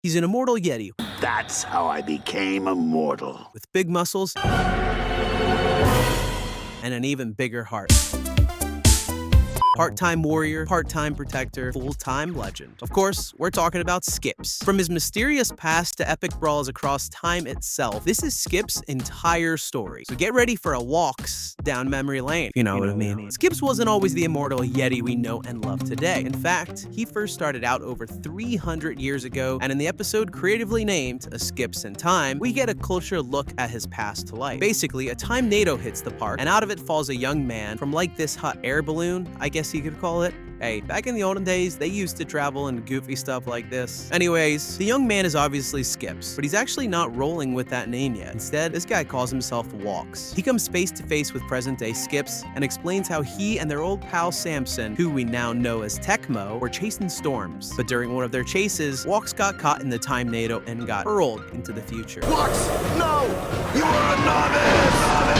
He's an immortal Yeti That's how I became immortal. with big muscles and an even bigger heart. Part-time warrior, part-time protector, full-time legend. Of course, we're talking about Skips. From his mysterious past to epic brawls across time itself, this is Skip's entire story. So get ready for a walks down memory lane, you know what I mean. Skips wasn't always the immortal Yeti we know and love today. In fact, he first started out over 300 years ago, and in the episode creatively named A Skips in Time, we get a closer look at his past life. Basically, a time NATO hits the park, and out of it falls a young man from like this hot air balloon, I guess you could call it. Hey, back in the olden days, they used to travel in goofy stuff like this. Anyways, the young man is obviously Skips, but he's actually not rolling with that name yet. Instead, this guy calls himself Walks. He comes face to face with present-day Skips and explains how he and their old pal Samson, who we now know as Tecmo, were chasing storms. But during one of their chases, Walks got caught in the time NATO and got hurled into the future. Walks, no! You are a novice!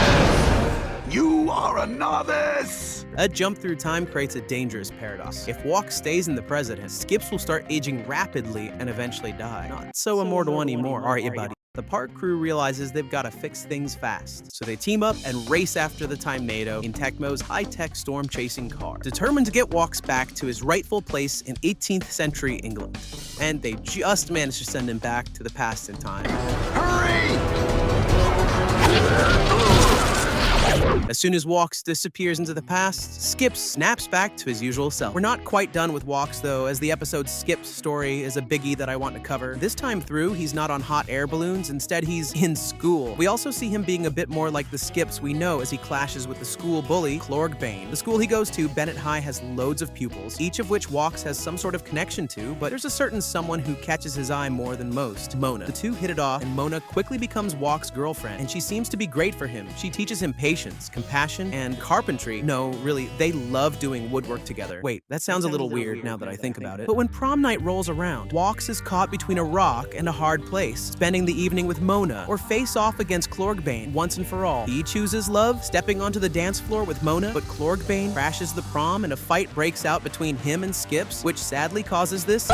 You are a novice! A jump through time creates a dangerous paradox. If Walks stays in the present, Skips will start aging rapidly and eventually die. Not so immortal anymore, are you, buddy? The park crew realizes they've got to fix things fast, so they team up and race after the time NATO in Tecmo's high-tech storm-chasing car, determined to get Walks back to his rightful place in 18th century England. And they just managed to send him back to the past in time. Hurry! As soon as Walks disappears into the past, Skips snaps back to his usual self. We're not quite done with Walks though, as the episode Skips story is a biggie that I want to cover. This time through, he's not on hot air balloons, instead he's in school. We also see him being a bit more like the Skips we know as he clashes with the school bully, Clorgbane. The school he goes to, Bennett High, has loads of pupils, each of which Walks has some sort of connection to, but there's a certain someone who catches his eye more than most, Mona. The two hit it off, and Mona quickly becomes Walks' girlfriend, and she seems to be great for him. She teaches him patience, compassion, and carpentry. No, really, they love doing woodwork together. Wait, that sounds a little weird now that I think about it. But when prom night rolls around, Walks is caught between a rock and a hard place, spending the evening with Mona, or face off against Clorgbane once and for all. He chooses love, stepping onto the dance floor with Mona, but Clorgbane crashes the prom and a fight breaks out between him and Skips, which sadly causes this.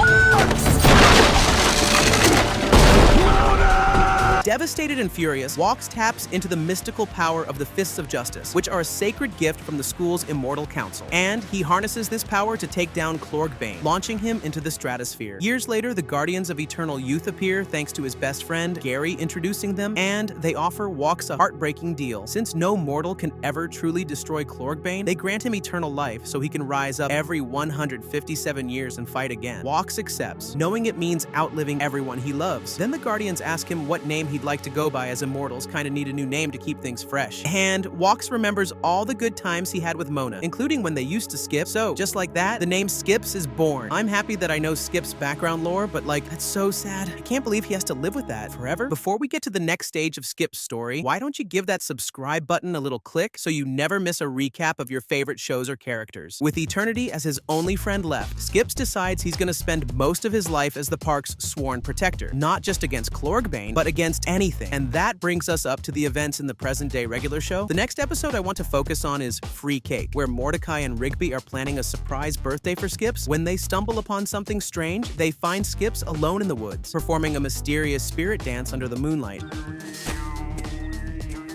Devastated and furious, Walks taps into the mystical power of the Fists of Justice, which are a sacred gift from the school's immortal council. And he harnesses this power to take down Clorgbane, launching him into the stratosphere. Years later, the Guardians of Eternal Youth appear thanks to his best friend, Gary, introducing them, and they offer Walks a heartbreaking deal. Since no mortal can ever truly destroy Clorgbane, they grant him eternal life so he can rise up every 157 years and fight again. Walks accepts, knowing it means outliving everyone he loves. Then the Guardians ask him what name he'd like to go by, as immortals kinda need a new name to keep things fresh. And Walks remembers all the good times he had with Mona, including when they used to skip. So, just like that, the name Skips is born. I'm happy that I know Skip's background lore, but like, that's so sad. I can't believe he has to live with that forever. Before we get to the next stage of Skip's story, why don't you give that subscribe button a little click so you never miss a recap of your favorite shows or characters. With Eternity as his only friend left, Skips decides he's gonna spend most of his life as the park's sworn protector, not just against Clorgbane, but against anything. And that brings us up to the events in the present-day regular show. The next episode I want to focus on is Free Cake, where Mordecai and Rigby are planning a surprise birthday for Skips. When they stumble upon something strange, they find Skips alone in the woods, performing a mysterious spirit dance under the moonlight.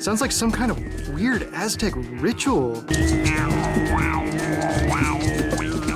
Sounds like some kind of weird Aztec ritual.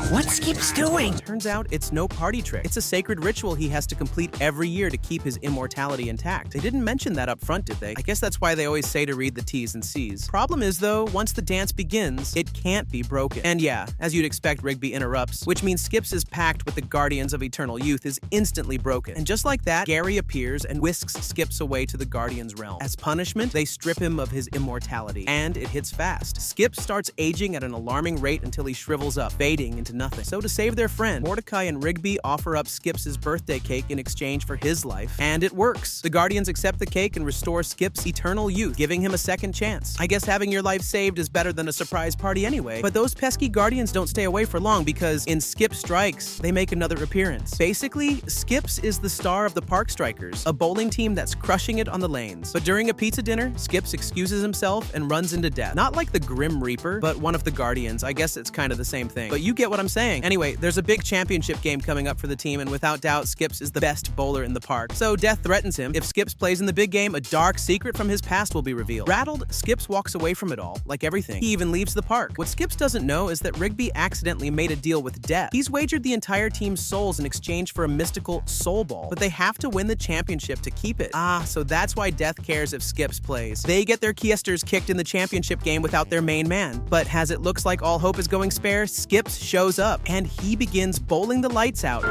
What's Skips doing? Turns out it's no party trick. It's a sacred ritual he has to complete every year to keep his immortality intact. They didn't mention that up front, did they? I guess that's why they always say to read the T's and C's. Problem is, though, once the dance begins, it can't be broken. And yeah, as you'd expect, Rigby interrupts, which means Skips' pact with the Guardians of Eternal Youth is instantly broken. And just like that, Gary appears and whisks Skips away to the Guardians' realm. As punishment, they strip him of his immortality, and it hits fast. Skips starts aging at an alarming rate until he shrivels up, fading into nothing. So to save their friend, Mordecai and Rigby offer up Skips' birthday cake in exchange for his life, and it works. The Guardians accept the cake and restore Skips' eternal youth, giving him a second chance. I guess having your life saved is better than a surprise party anyway, but those pesky Guardians don't stay away for long because in Skip Strikes, they make another appearance. Basically, Skips is the star of the Park Strikers, a bowling team that's crushing it on the lanes. But during a pizza dinner, Skips excuses himself and runs into death. Not like the Grim Reaper, but one of the Guardians. I guess it's kind of the same thing. But you get what I'm I'm saying. Anyway, there's a big championship game coming up for the team, and without doubt, Skips is the best bowler in the park. So Death threatens him. If Skips plays in the big game, a dark secret from his past will be revealed. Rattled, Skips walks away from it all, like everything. He even leaves the park. What Skips doesn't know is that Rigby accidentally made a deal with Death. He's wagered the entire team's souls in exchange for a mystical soul ball, but they have to win the championship to keep it. So that's why Death cares if Skips plays. They get their Kiesters kicked in the championship game without their main man. But as it looks like all hope is going spare, Skips shows up, and he begins bowling the lights out.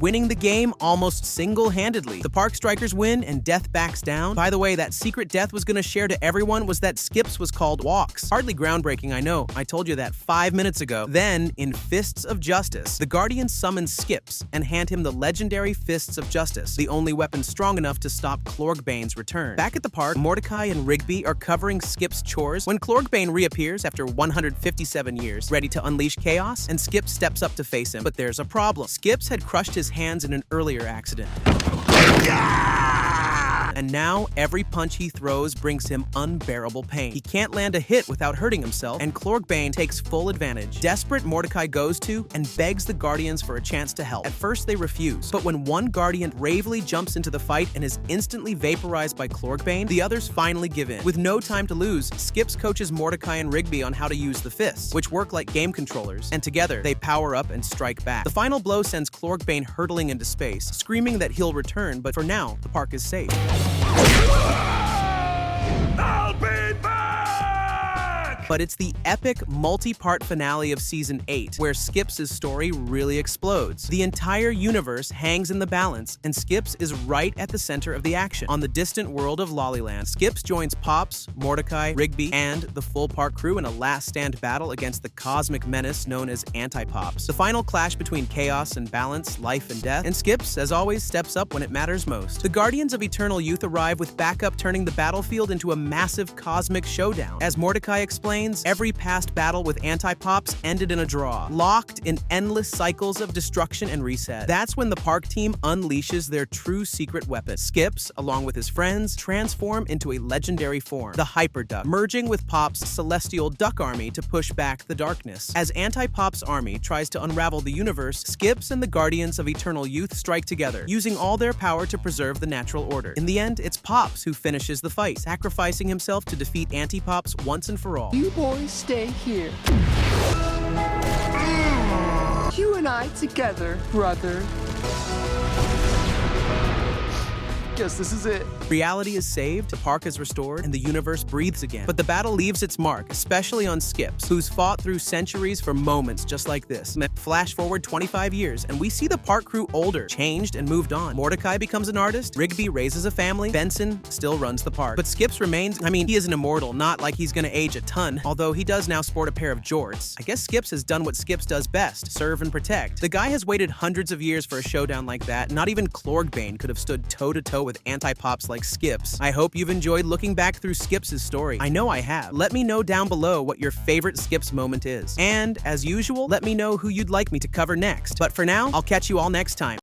Winning the game almost single-handedly. The Park Strikers win and Death backs down. By the way, that secret Death was gonna share to everyone was that Skips was called Walks. Hardly groundbreaking, I know. I told you that 5 minutes ago. Then, in Fists of Justice, the Guardians summon Skips and hand him the legendary Fists of Justice, the only weapon strong enough to stop Clorgbane's return. Back at the park, Mordecai and Rigby are covering Skips' chores when Clorgbane reappears after 157 years, ready to unleash chaos, and Skips steps up to face him. But there's a problem. Skips had crushed his hands in an earlier accident. And now, every punch he throws brings him unbearable pain. He can't land a hit without hurting himself, and Clorgbane takes full advantage. Desperate, Mordecai goes to and begs the Guardians for a chance to help. At first, they refuse, but when one Guardian bravely jumps into the fight and is instantly vaporized by Clorgbane, the others finally give in. With no time to lose, Skips coaches Mordecai and Rigby on how to use the fists, which work like game controllers, and together, they power up and strike back. The final blow sends Clorgbane hurtling into space, screaming that he'll return, but for now, the park is safe. I'll be back! But it's the epic multi-part finale of Season 8, where Skips' story really explodes. The entire universe hangs in the balance, and Skips is right at the center of the action. On the distant world of Lollyland, Skips joins Pops, Mordecai, Rigby, and the full park crew in a last-stand battle against the cosmic menace known as Anti-Pops. The final clash between chaos and balance, life and death, and Skips, as always, steps up when it matters most. The Guardians of Eternal Youth arrive with backup, turning the battlefield into a massive cosmic showdown. As Mordecai explains, every past battle with Anti-Pops ended in a draw, locked in endless cycles of destruction and reset. That's when the park team unleashes their true secret weapon. Skips, along with his friends, transform into a legendary form, the Hyper Duck, merging with Pop's celestial duck army to push back the darkness. As Anti-Pop's army tries to unravel the universe, Skips and the Guardians of Eternal Youth strike together, using all their power to preserve the natural order. In the end, it's Pops who finishes the fight, sacrificing himself to defeat Anti-Pops once and for all. You boys stay here. You and I together, brother. Guess this is it. Reality is saved, the park is restored, and the universe breathes again. But the battle leaves its mark, especially on Skips, who's fought through centuries for moments just like this. Flash forward 25 years, and we see the park crew older, changed, and moved on. Mordecai becomes an artist, Rigby raises a family, Benson still runs the park. But Skips remains, he is an immortal, not like he's gonna age a ton, although he does now sport a pair of jorts. I guess Skips has done what Skips does best, serve and protect. The guy has waited hundreds of years for a showdown like that. Not even Clorgbane could have stood toe-to-toe with Anti-Pops like Skips. I hope you've enjoyed looking back through Skips' story. I know I have. Let me know down below what your favorite Skips moment is. And, as usual, let me know who you'd like me to cover next. But for now, I'll catch you all next time.